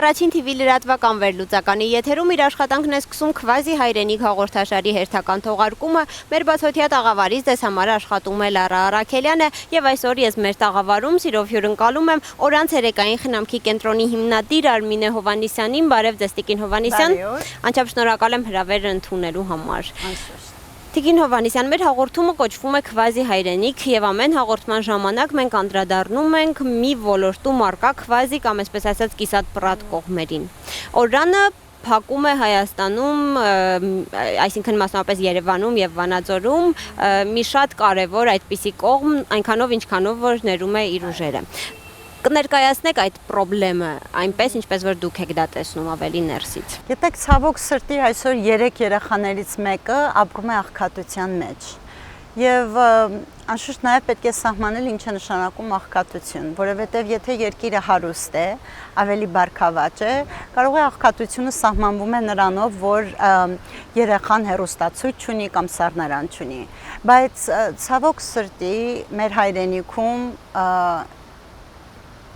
Առաջին TV լրատվական վերլուծականի եթերում իր աշխատանքն է սկսում քվազի հայրենիք հաղորդաշարի հերթական թողարկումը։ Մեր բացօթյա տաղավարից ձեզ համար աշխատում է Լարա Արաքելյանը եւ այսօր ես մեր տաղավարում սիրով հյուրընկալում եմ Օրանց երեկային խնամքի կենտրոնի հիմնադիր Արմինե Հովհաննիսյանին։ Բարև ձեզ, Տիկին Հովհաննիսյան։ Անչափ շնորհակալ եմ հրավերը ընդունելու համար։ Տիկին Հովհաննիսյան, մեր հաղորդումը կոչվում է Քվազի հայրենիք եւ ամեն հաղորդման ժամանակ մենք անդրադառնում ենք մի ոլորտում առկա քվազի կամ այսպես ասած կիսատ պրատ կողմերին։ Օրանը փակում է Հայաստանում, այսինքն մասնավորապես Երևանում եւ Վանաձորում մի շատ կարեւոր այդպիսի կողմ, այնքանով ինչքանով որ ներում է իր ուժերը։ Կներկայացնեք այդ խնդրը այնպես, ինչպես որ դուք եք դա տեսնում ավելի ներսից։ Գիտեք, ցավոք սրտի այսօր 3 երեխաներից մեկը ապրում է աղքատության մեջ։ Եվ անշուշտ նաև պետք է սահմանել ինչ է նշանակում աղքատություն, որովհետև եթե երկիրը հարուստ է, ավելի բարգավաճ է, կարող է աղքատությունը սահմանվում է նրանով, որ երեխան հեռուստացույց չունի կամ սառնարան չունի։ Բայց ցավոք սրտի մեր հայրենիքում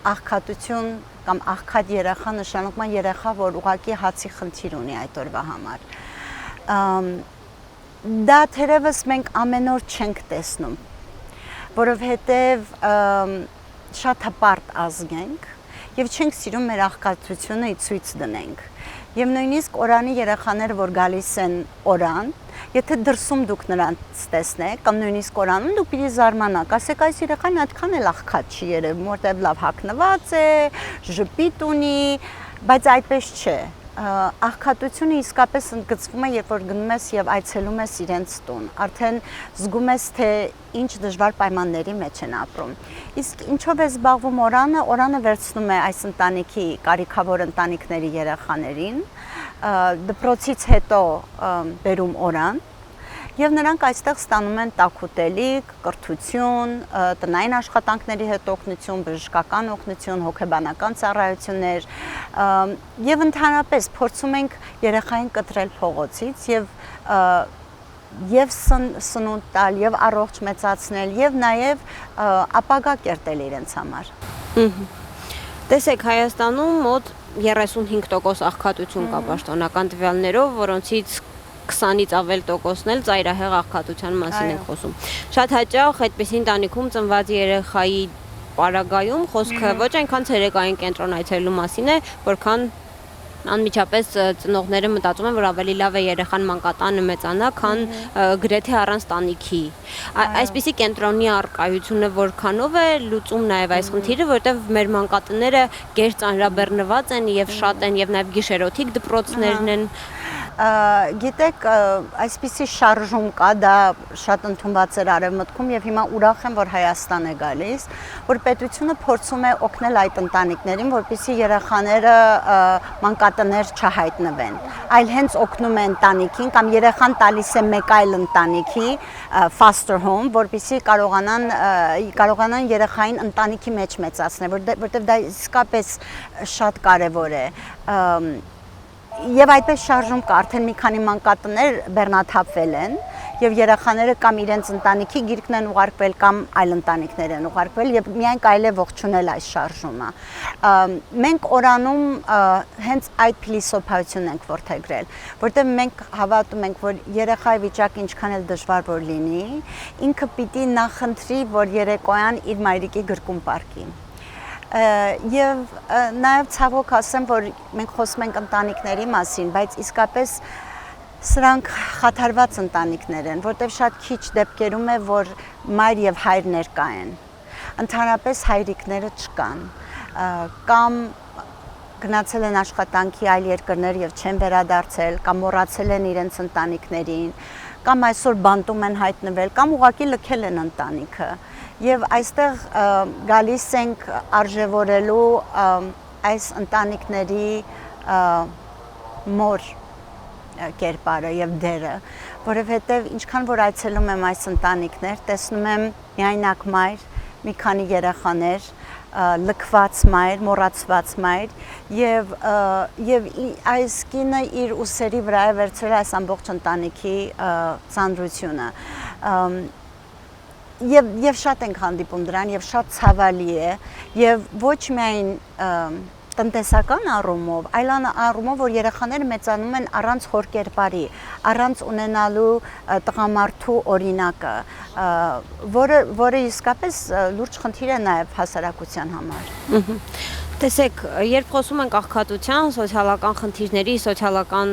աղքատություն կամ աղքատ երեխա նշանակում է երեխա, որ ուղղակի հացի խնդիր ունի այդ օրվա համար։ Դա թերևս մենք ամեն օր չենք տեսնում, որովհետև շատ հպարտ ազգ ենք եւ չենք սիրում մեր աղքատությունը ցույց դնենք։ Եվ նույնիսկ Օրանի երեխաները, որ գալիս են Օրան, եթե դրսում դուք նրանց տեսնեք, կամ նույնիսկ Օրանում դուք պիտի զարմանաք, ասեք այս երեխան այդքան էլ աղքատ չի երևում, որտեղ լավ հագնված է, ժպիտ ունի, բայց այդպես չէ։ Աղքատությունը իսկապես ընդգծվում է, երբ որ գնում ես եւ այցելում ես իրենց տուն, արդեն զգում ես, թե ինչ դժվար պայմանների մեջ են ապրում։ Իսկ ինչով է զբաղվում Օրանը վերցնում է այս ընտանիքի կարիքավոր ընտանիքների երեխաներին, դպրոցից հետո բերում Օրան, եւ նրանք այստեղ ստանում են տաքուտելիք, կրթություն, տնային աշխատանքների հետ օգնություն, բժշկական օգնություն, հոգեբանական ծառայություններ եւ ընդհանրապես փորձում ենք երեխային կտրել փողոցից եւ սնունդ տալ եւ առողջ մեծացնել եւ նաեւ ապագա կերտել իրենց համար։ Տեսեք, Հայաստանում մոտ 35% աղքատություն կա պաշտոնական տվյալներով, որոնցից 20-ից ավել տոկոսն էլ ծայրահեղ աղքատության մասին ենք խոսում։ Շատ հաճախ այդպիսի ընտանիքում ծնված երեխայի պարագայում խոսքը ոչ այնքան ցերեկային կենտրոն այցելելու մասին է, որքան անմիջապես ծնողները մտածում են, որ ավելի լավ է երեխան մանկատանը մեծանա, քան գրեթե առանց տանիքի։ Այսպիսի կենտրոնի առկայությունը որքանով է լուծում նաև այս խնդիրը, որտեղ մեր մանկատները գեր ծանրաբեռնված են եւ շատ են եւ նաև գիշերօթիկ դպրոցներն են։ Գիտեք, այսպիսի շարժում կա, դա շատ ընդունված էր Արևմուտքում եւ հիմա ուրախ եմ, որ Հայաստան է գալիս, որ պետությունը փորձում է օգնել այդ ընտանիքներին, որպեսզի երեխաները մանկատներ չհայտնվեն, այլ հենց օգնում է ընտանիքին կամ երեխան տալիս է մեկ այլ ընտանիքի foster home, որպեսզի կարողանան երեխային ընտանիքի մեջ մեծացնել, որտեղ դա իսկապես շատ կարեւոր է։ Եվ այդպես շարժում կա, արդեն մի քանի մանկատներ բեռնաթափվել են եւ երեխաները կամ իրենց ընտանիքի գիրկն են ուղարկվել կամ այլ ընտանիքներ են ուղարկվել եւ միայն կարելի է ողջունել այս շարժումը։ Մենք Օրանում հենց այդ փիլիսոփայությունն ենք որդեգրել, որտեղ մենք հավատում ենք, որ երեխայի վիճակը ինչքան էլ դժվար որ լինի, ինքը պիտի նախընտրի, որ երեկոյան իր մայրիկի գրկում պառկի։ Եվ նաև ցավոք ասեմ, որ մենք խոսում ենք ընտանիքների մասին, բայց իսկապես սրանք խաթարված ընտանիքներ են, որտեղ շատ քիչ դեպքերում է, որ մայր եւ հայր ներկա են։ Ընդհանրապես հայրիկները չկան, կամ գնացել են աշխատանքի այլ երկրներ եւ չեն վերադարձել, կամ մոռացել են իրենց ընտանիքներին, կամ այսօր բանտում են հայտնվել, կամ ուղղակի լքել են ընտանիքը։ Եվ այստեղ գալիս ենք արժևորելու այս ընտանիքների մոր կերպարը եւ դերը, որովհետեւ ինչքան որ այցելում եմ այս ընտանիքներ, տեսնում եմ միայնակ մայր, մի քանի երեխաներ, լքված մայր, մոռացված մայր եւ այս կինը իր ուսերի վրա է վերցրել այս ամբողջ ընտանիքի ծանրությունը։ Եվ շատ ենք հանդիպում դրան եւ շատ ցավալի է եւ ոչ միայն տնտեսական առումով, այլ առումով, որ երեխաները մեծանում են առանց խորկերպարի, առանց ունենալու տղամարդու օրինակը, որը իսկապես լուրջ խնդիր է նաև հասարակության համար։ Տեսեք, երբ խոսում ենք աղքատության, սոցիալական խնդիրների, սոցիալական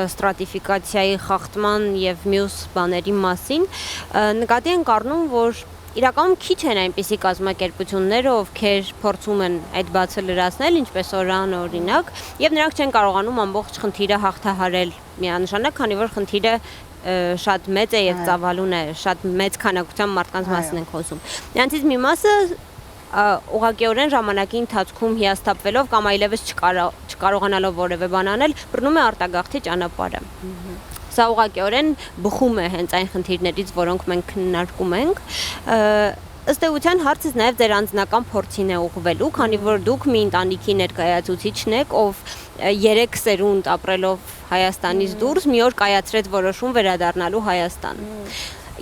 ստրատիֆիկացիայի խախտման եւ մյուս բաների մասին, նկատի ենք առնում, որ իրականում քիչ են այնպիսի կազմակերպությունները, ովքեր փորձում են այդ բացը լրացնել, ինչպես Օրան օրինակ, եւ նրանք չեն կարողանում ամբողջ խնդիրը հաղթահարել միանշանակ, քանի որ խնդիրը շատ մեծ է եւ ծավալուն է, շատ մեծ քանակությամբ մարդկանց մասին ենք խոսում։ Նրանցից մի մասը ուղղակիորեն ժամանակի ընթացքում հիասթափվելով կամ այլևս չկարողանալով որևէ բան անել, բռնում է արտագաղթի ճանապարհը։ Սա ուղղակիորեն բխում է հենց այն խնդիրներից, որոնք մենք քննարկում ենք։ Ըստ էության հարցս նաև ձեր անձնական փորձին է ուղղվելու, քանի որ դուք մի ընտանիքի ներկայացուցիչն եք, ով 3 սերունդ ապրելով Հայաստանից դուրս մի օր կայացրեց որոշում վերադառնալու Հայաստան։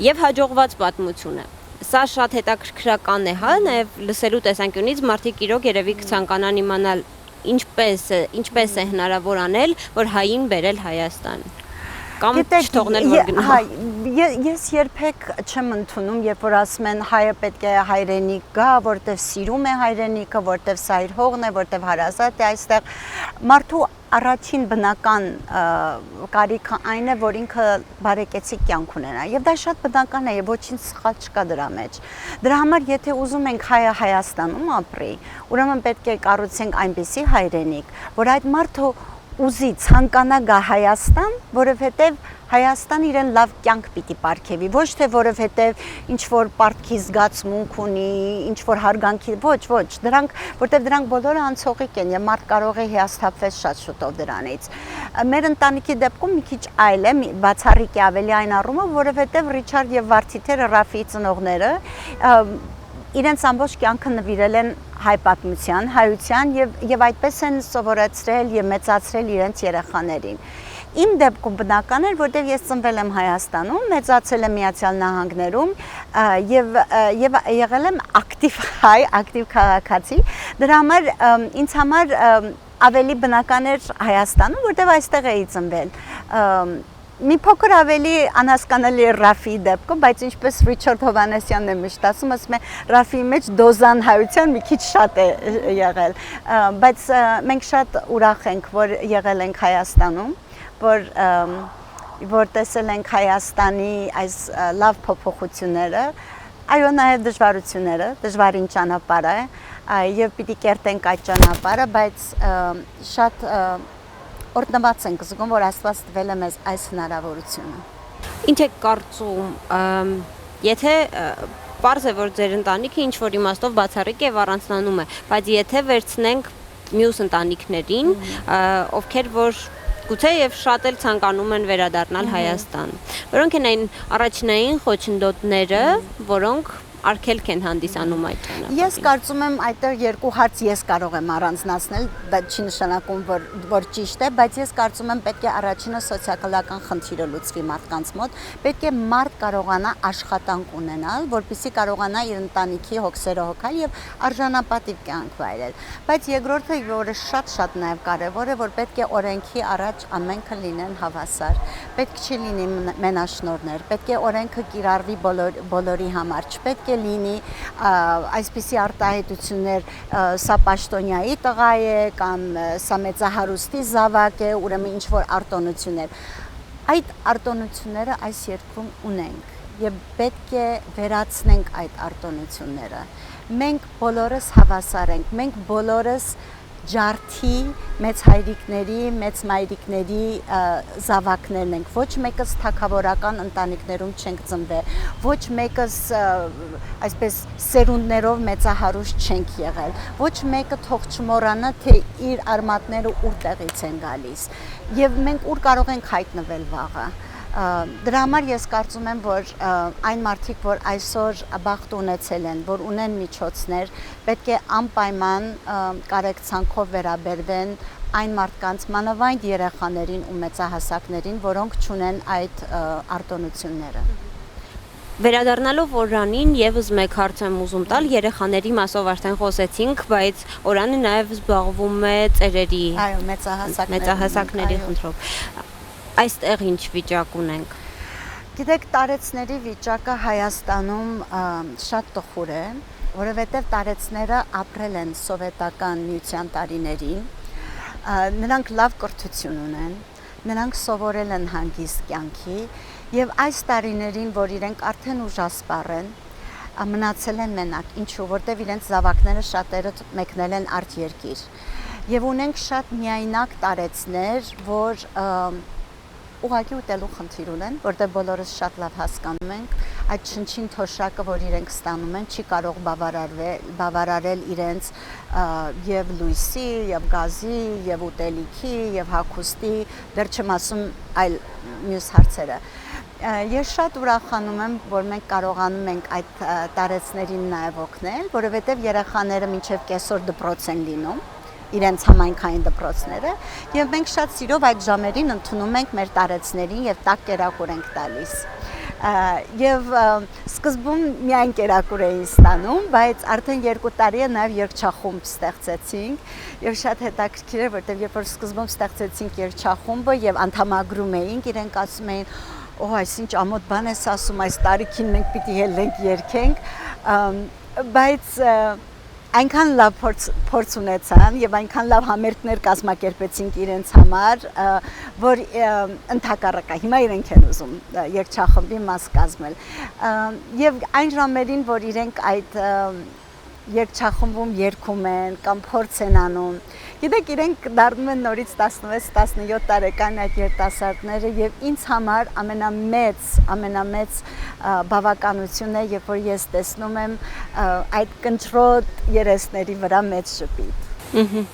Եւ հաջողված պատմություն է։ Սա շատ հետաքրքրական է, հա, նաև լսելու տեսանկյունից մարդիկ իրոք երևի կցանկանան իմանալ ինչպես է հնարավոր անել, որ հային բերել Հայաստան։ Կամ չթողնել որ գնա։ Հա, ես երբեք չեմ ընդունում, երբ որ ասում են հայը պետք է հայրենիք գա, որտեվ սիրում է հայրենիքը, որտեվ սա իր հողն է, որտեվ հարազատ է այստեղ։ Մարդու առաջին բնական կարիքը այն է, որ ինքը բարեկեցիկ կյանք ունենա, եւ դա շատ բնական է եւ ոչինչ սխալ չկա դրա մեջ։ Դրա համար եթե ուզում ենք հայը Հայաստանում ապրի, ուրեմն պետք է կառուցենք այնպիսի հայրենիք, որ այդ մարդը ուզի ցանկանա գա Հայաստան, որովհետև Հայաստան իրեն լավ կյանք պիտի պարգևի, ոչ թե որովհետև ինչ որ պարտքի զգացմունք ունի, ինչ որ հարգանքի, ոչ, որտեղ դրանք բոլորը անցողիկ են եւ մարդ կարող է հիասթափվել շատ շուտով դրանից։ Մեր ընտանիքի դեպքում մի քիչ այլ է, բացառիկ է ավելի այն առումով, որովհետև Ռիչարդ եւ Վարդիթերը, Ռաֆիի ծնողները իրենց ամբողջ կյանքը նվիրել են հայ պատմության, հայության եւ այդպես են սովորեցրել եւ մեծացրել իրենց երեխաներին։ Իմ դեպքում բնական էր, որտեղ ես ծնվել եմ Հայաստանում, մեծացել եմ Միացյալ Նահանգներում եւ եղել եմ ակտիվ հայ, ակտիվ քաղաքացի։ Դրա համար ինձ համար ավելի բնական էր Հայաստանում, որտեղ այստեղ էի ծնվել։ Մի փոքր ավելի անհասկանալի է Ռաֆիի դեպքը, բայց ինչպես Ռիչարդ Հովհաննեսյանն է միշտ ասում, ասում է Ռաֆիի մեջ դոզան հայության մի քիչ շատ է եղել, բայց մենք շատ ուրախ ենք, որ եղել ենք Հայաստանում, որ տեսել ենք Հայաստանի այս լավ փոփոխությունները, այո, նաև դժվարությունները, դժվարին ճանապարհ է, եւ պիտի կերտենք այդ ճանապարհը, բայց շատ օրհնված ենք զգում, որ Աստված տվել է մեզ այս հնարավորությունը։ Ինչ եք կարծում, եթե պարզ է, որ ձեր ընտանիքը ինչ որ իմաստով բացառիկ եւ առանձնանում է, բայց եթե վերցնենք մյուս ընտանիքներին, ովքեր որ գուցե եւ շատ էլ ցանկանում են վերադառնալ Հայաստան, որոնք են այն առաջնային խոչընդոտները, որոնք արգելք են հանդիսանում այդ ճանապարհին։ Ես կարծում եմ այդտեղ երկու հարց ես կարող եմ առանձնացնել, դա չի նշանակում, որ ճիշտ է, բայց ես կարծում եմ պետք է առաջինը սոցիալական խնդիրը լուծվի մարդկանց մոտ, պետք է մարդ կարողանա աշխատանք ունենալ, որպեսզի կարողանա իր ընտանիքի հոգսերը հոգալ եւ արժանապատիվ կյանք վայելել։ Բայց երկրորդը, որը շատ նաեւ կարեւոր է, որ պետք է օրենքի առաջ ամենքը լինեն հավասար։ Պետք չի լինի մենաշնորհներ, պետք է օրենքը կիրառվի բոլորի համար, չպետք է լինի այսպիսի արտահայտություններ, սա պաշտոնյայի տղա է կամ սա մեծահարուստի զավակ է, ուրեմն ինչ որ արտոնություններ։ Այդ արտոնությունները այս երկրում ունենք եւ պետք է վերացնենք այդ արտոնությունները։ Մենք բոլորս հավասար ենք, մենք բոլորս ջարդի, մեծ հայրիկների, մեծ մայրիկների զավակներն ենք, ոչ մեկս թագավորական ընտանիքներում չենք ծնվել, ոչ մեկս այսպես սերունդներով մեծահարուստ չենք եղել, ոչ մեկը թող չմոռանա, թե իր արմատները ուր տեղից են գալիս եւ մենք ուր կարող ենք հայտնվել վաղը։ Դրա համար ես կարծում եմ, որ այն մարդիկ, որ այսօր բախտ ունեցել են, որ ունեն միջոցներ, պետք է անպայման կարեկցանքով վերաբերվեն այն մարդկանց, մանավանդ երեխաներին ու մեծահասակներին, որոնք չունեն այդ արտոնությունները։ Վերադառնալով Օրանին եւս մեկ հարց եմ ուզում տալ, երեխաների մասով արդեն խոսեցինք, բայց Օրանը նաեւ զբաղվում է ծերերի, Այո, մեծահասակների խնդրով։ Այստեղ ինչ վիճակ ունենք։ Գիտեք, տարեցների վիճակը Հայաստանում շատ տխուր է, որովհետև տարեցները ապրել են սովետական միության տարիներին, նրանք լավ կրթություն ունեն, նրանք սովորել են հանգիստ կյանքի եւ այս տարիներին, որ իրենք արդեն ուժասպառ են, մնացել են մենակ, ինչու որտեվ իրենց զավակները շատերը մեկնել են արտերկիր եւ ունենք շատ միայնակ տարեցներ, որ ուղղակի ուտելու խնդիր ունեն, որտեղ բոլորս շատ լավ հասկանում ենք, այդ շնչին թոշակը, որ իրենք ստանում են, չի կարող բավարարել իրենց եւ լույսի, եւ գազի, եւ ուտելիքի, եւ հագուստի, դեռ չեմ ասում այլ մյուս հարցերը։ Ես շատ ուրախանում եմ, որ մենք կարողանում ենք այդ տարեցներին նաեւ օգնել, որովհետեւ երեխաները մինչեւ կեսօր դպրոց են լինում, իրենց համայնքային դպրոցները եւ մենք շատ սիրով այդ ժամերին ընդունում ենք մեր տարեցներին եւ տակ կերակուր ենք տալիս եւ սկզբում միայն կերակուր էին ստանում, բայց արդեն 2 տարի է նաեւ երգչախումբ ստեղծեցինք եւ շատ հետաքրքիր է, որտեւ երբ որ սկզբում ստեղծեցինք երգչախումբը եւ անդամագրում էինք, իրենք ասում էին այսինչ ամոթ բան ես ասում, այս տարիքին մենք պիտի ելենք երգենք, բայց այնքան լավ փորձ ունեցան եւ այնքան լավ համերգներ կազմակերպեցինք իրենց համար, որ ընդհակառակը հիմա իրենք են ուզում երգչախմբի մաս կազմել։ Եւ այն ժամերին, որ իրենք այդ երգչախմբում երգում են կամ փորձ են անում, գիտեք, իրենք դառնում են նորից 16-17 տարեկան այդ երիտասարդները եւ ինձ համար ամենամեծ բավականություն է, երբ որ ես տեսնում եմ այդ կնճռոտ երեսների վրա մեծ շփիտ։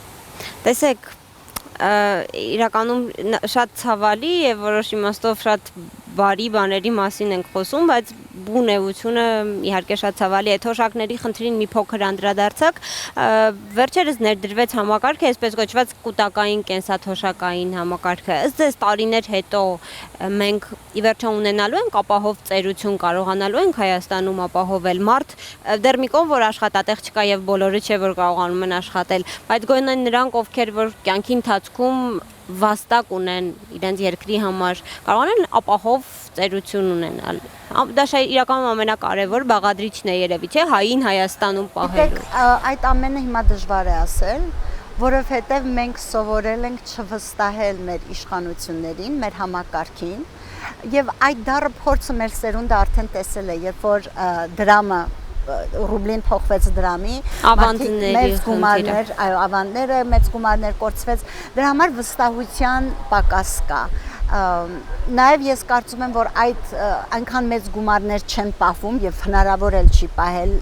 Տեսեք, իրականում շատ ցավալի եւ որոշ իմաստով շատ բարի բաների մասին ենք խոսում, բայց բուն էությունը իհարկե շատ ցավալի է։ Թոշակների խնդրին մի փոքր անդրադարձակ, վերջերս ներդրվեց համակարգը, այսպես կոչված կൂട്ടակային կենսաթոշակային համակարգը։ Ըստ ձեզ տարիներ հետո մենք ի վերջո ունենալու ենք ապահով ծերություն, կարողանալու ենք Հայաստանում ապահովել մարդ, դեռ մի կողմ որ աշխատատեղ չկա եւ բոլորը չէ որ կարողանում են աշխատել, բայց գոնե նրանք ովքեր որ կյանքի ընթացքում վաստակ ունեն իրենց երկրի համար, կարողանան ապահով ծերություն ունենալ։ Դա իրականում ամենակարևոր բաղադրիչն է երևի, չէ՞, հային Հայաստանում պահելու։ Այդ ամենը հիմա դժվար է ասել, որովհետև մենք սովորել ենք չվստահել մեր իշխանություններին, մեր համակարգին, եւ այդ դառը փորձը մեր սերունդը արդեն տեսել է, երբ որ դրամը ռուբլին փոխվեց դրամի, մեծ գումարներ, այո, ավանդները մեծ գումարներ կորցվեց, դրա համար վստահության պակաս կա։ Նաև ես կարծում եմ, որ այնքան մեծ գումարներ չեն պահվում եւ հնարավոր էլ չի պահել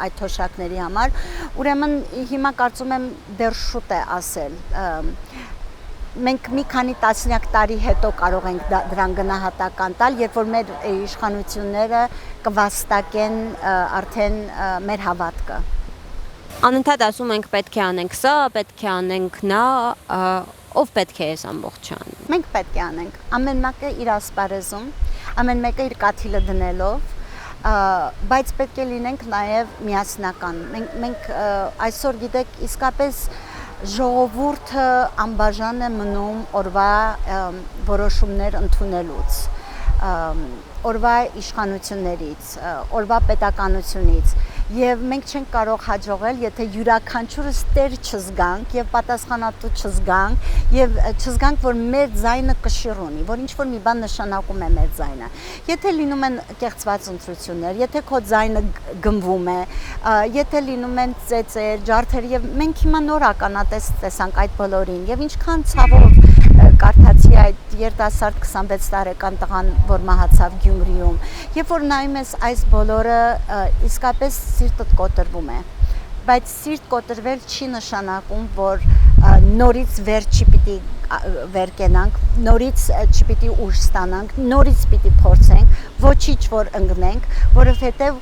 այդ թոշակների համար, ուրեմն հիմա կարծում եմ դեռ շուտ է ասել։ Մենք մի քանի տասնյակ տարի հետո կարող ենք դրան գնահատական տալ, երբ որ մեր իշխանությունները կվաստակեն արդեն մեր հավատքը։ Անընդհատ ասում ենք պետք է անենք սա, պետք է անենք նա, ով պետք է այս ամբողջը անի։ Մենք պետք է անենք։ Ամեն մեկը իր ասպարեզում, ամեն մեկը իր կաթիլը դնելով, բայց պետք է լինենք նաև միասնական։ Մենք այսօր գիտեք, իսկապես ժողովուրդը անբաժան է մնում օրվա որոշումներ ընդունելուց, օրվա իշխանություններից, օրվա պետականությունից եւ մենք չենք կարող հաջողել, եթե յուրաքանչյուրս տեր չզգանք եւ պատասխանատու չզգանք եւ չզգանք, որ մեր ձայնը կշիռ ունի, որ ինչ որ մի բան նշանակում է մեր ձայնը։ Եթե լինում են կեղծված ընտրություններ, եթե քո ձայնը գնվում է, եթե լինում են ծեծեր, ջարդեր եւ մենք հիմա նոր ականատես տեսանք այդ բոլորին եւ ինչքան ցավով կարդացի այդ երիտասարդ 26 տարեկան տղան, որ մահացավ Գյումրիում, երբ որ նայում ես այս բոլորը, իսկապես սիրտդ կոտրվում է, բայց սիրտ կոտրվել չի նշանակում, որ նորից վեր կենանք, նորից չպիտի ուժ ստանանք, նորից պիտի փորձենք, ոչինչ որ ընկնենք, որովհետև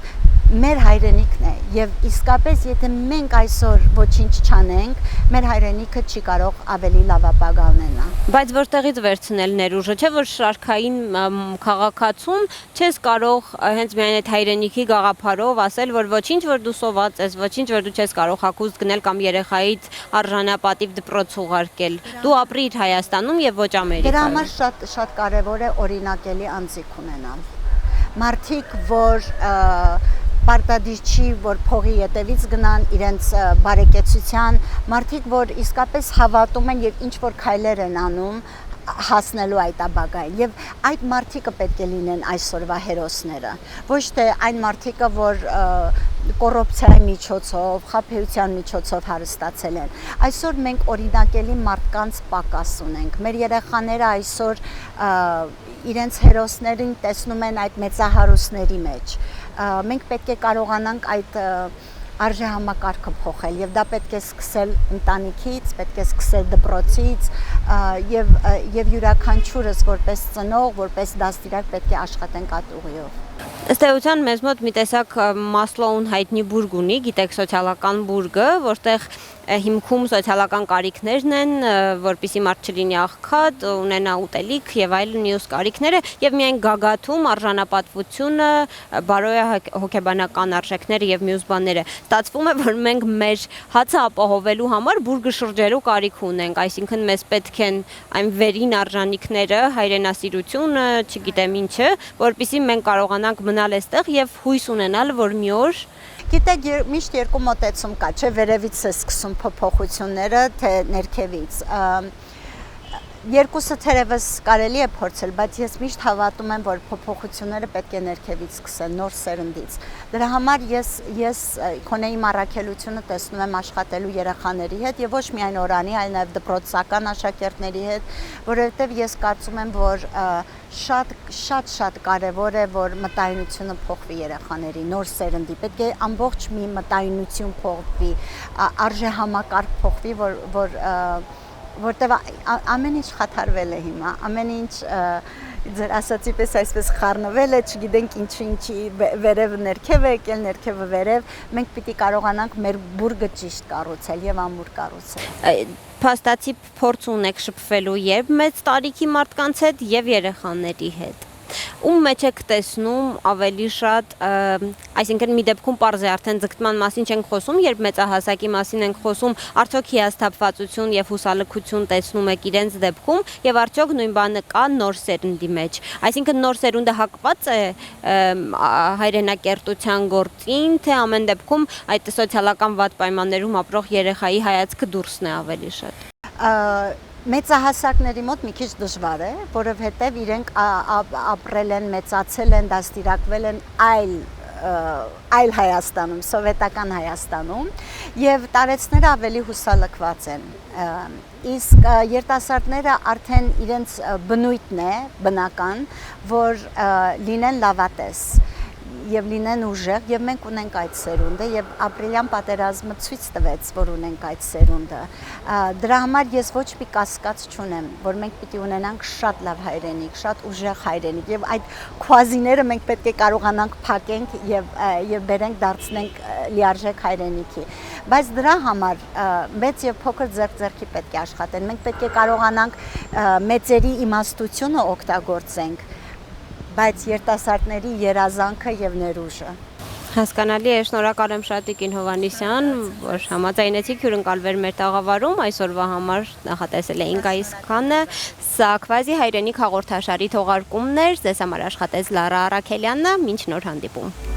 մեր հայրենիքն է եւ իսկապես եթե մենք այսօր ոչինչ չանենք, մեր հայրենիքը չի կարող ավելի լավ ապագա ունենա։ Բայց որտեղից վերցնել ներուժը, չէ՞ որ շարքային քաղաքացում չես կարող հենց միայն այդ հայրենիքի գաղափարով ասել, որ ոչինչ որ դու սոված ես, ոչինչ որ դու չես կարող հագուստ գնել կամ երեխայից արժանապատիվ դպրոց ուղարկել։ Դու ապրիր Հայաստանում եւ ոչ Ամերիկայում։ Դրա համար շատ կարեւոր է օրինակելի անձիկ ունենալ։ Մարդիկ, որ պարտադիր չի, որ փողի ետևից գնան իրենց բարեկեցության, մարդիկ, որ իսկապես հավատում են եւ ինչ որ քայլեր են անում հասնելու այդ ապագային եւ այդ մարդիկը պետք է լինեն այսօրվա հերոսները, ոչ թե այն մարդիկը, որ կոռուպցիայի միջոցով, խաբեության միջոցով հարստացել են։ Այսօր մենք օրինակելի մարդկանց պակաս ունենք։ Մեր երեխաները այսօր իրենց հերոսներին տեսնում են այդ մեծահարուստների մեջ։ Մենք պետք է կարողանանք այդ արժեհամակարգը փոխել եւ դա պետք է սկսել ընտանիքից, պետք է սկսել դպրոցից եւ յուրաքանչյուրս որպես ծնող, որպես դաստիարակ պետք է աշխատենք այդ ուղիով։ Ըստ էության մեզ մոտ մի տեսակ Մասլոուն հայտնի բուրգ ունի, գիտեք սոցիալական բուրգը, որտեղ հիմքում սոցիալական կարիքներն են, որպեսզի մարդ չլինի աղքատ, ունենա ուտելիք եւ այլ մյուս կարիքները եւ միայն գագաթում արժանապատվությունը, բարոյա հոգեբանական արժեքները եւ մյուս բաները։ Ստացվում է, որ մենք մեր հացը ապահովելու համար բուրգը շրջելու կարիք ունենք, այսինքն մեզ պետք են այն վերին արժանինքները, հայրենասիրությունը, չգիտեմ ինչը, որպեսզի մենք կարողանանք մնալ այստեղ եւ հույս ունենալ, որ մի օր Գիտեք, միշտ երկու մոտեցում կա, չէ, վերևից է սկսում փոփոխությունները, թե ներքևից։ Երկուսը թերևս կարելի է փորձել, բայց ես միշտ հավատում եմ, որ փոփոխությունները պետք է ներքևից սկսեն, նոր սերնդից։ Դրա համար ես քոնե իմ առաքելությունը տեսնում եմ աշխատելու երեխաների հետ եւ ոչ միայն օրանի, այլ նաեւ դպրոցական աշակերտների հետ, որովհետեւ ես կարծում եմ, որ շատ կարևոր է, որ մտայնությունը փոխվի երեխաների, նոր սերնդի, պետք է ամբողջ մի մտայնություն փոխվի, արժեհամակարգ փոխվի, որտեղ ամեն ինչ խաթարվել է հիմա, ամեն ինչ ձեր ասացի պես այսպես խառնվել է, չգիտենք ինչի վերև ներքև է եկել, ներքևը վերև, մենք պիտի կարողանանք մեր բուրգը ճիշտ կառուցել եւ ամուր կառուցել։ Փաստացի փորձ ունեք շփվելու եւ մեծ տարիքի մարդկանց հետ եւ երեխաների հետ։ Ում մեջ եք տեսնում ավելի շատ, այսինքն մի դեպքում պարզ է արդեն ձգտման մասին չենք խոսում, երբ մեծահասակի մասին ենք խոսում, արդյոք հիասթափվածություն եւ հուսալքություն տեսնում եք իրենց դեպքում եւ արդյոք նույն բանը կա նոր սերնդի մեջ։ Այսինքն նոր սերունդը հակված է հայրենակերտության գործին, թե ամեն դեպքում այդ սոցիալական վատ պայմաններում ապրող երեխայի հայացքը դուրսն է ավելի շատ։ Մեծահասակների մոտ մի քիչ դժվար է, որովհետև իրենք ապրել են, մեծացել են, դաստիարակվել են այլ Հայաստանում, սովետական Հայաստանում եւ տարեցները ավելի հուսալքված են։ Իսկ երիտասարդները արդեն իրենց բնույթն է, բնական, որ լինեն լավատես եւ լինեն ուժեղ եւ մենք ունենք այդ սերունդը եւ ապրիլյան պատերազմը ցույց տվեց, որ ունենք այդ սերունդը։ Դրա համար ես ոչ մի կասկած չունեմ, որ մենք պիտի ունենանք շատ լավ հայրենիք, շատ ուժեղ հայրենիք եւ այդ քվազիները մենք պետք է կարողանանք փակենք եւ բերենք դարձնենք լիարժեք հայրենիքի։ Բայց դրա համար մեծ եւ փոքր ձեռքի պետք է աշխատեն։ Մենք պետք է կարողանանք մեծերի իմաստությունը օգտագործենք, բայց երիտասարդների երազանքը եւ ներուժը։ Հասկանալի է, շնորհակալ եմ շատ Տիկին Հովհաննիսյան, որ համաձայնեցիք հյուրընկալվել մեր տաղավարում, այսօրվա համար նախատեսել էինք այսքանը, սա Քվազի հայրենիք հաղորդաշարի թողարկումն էր, ձեզ համար աշխատեց Լարա Արաքելյանը, մինչ նոր հանդիպում։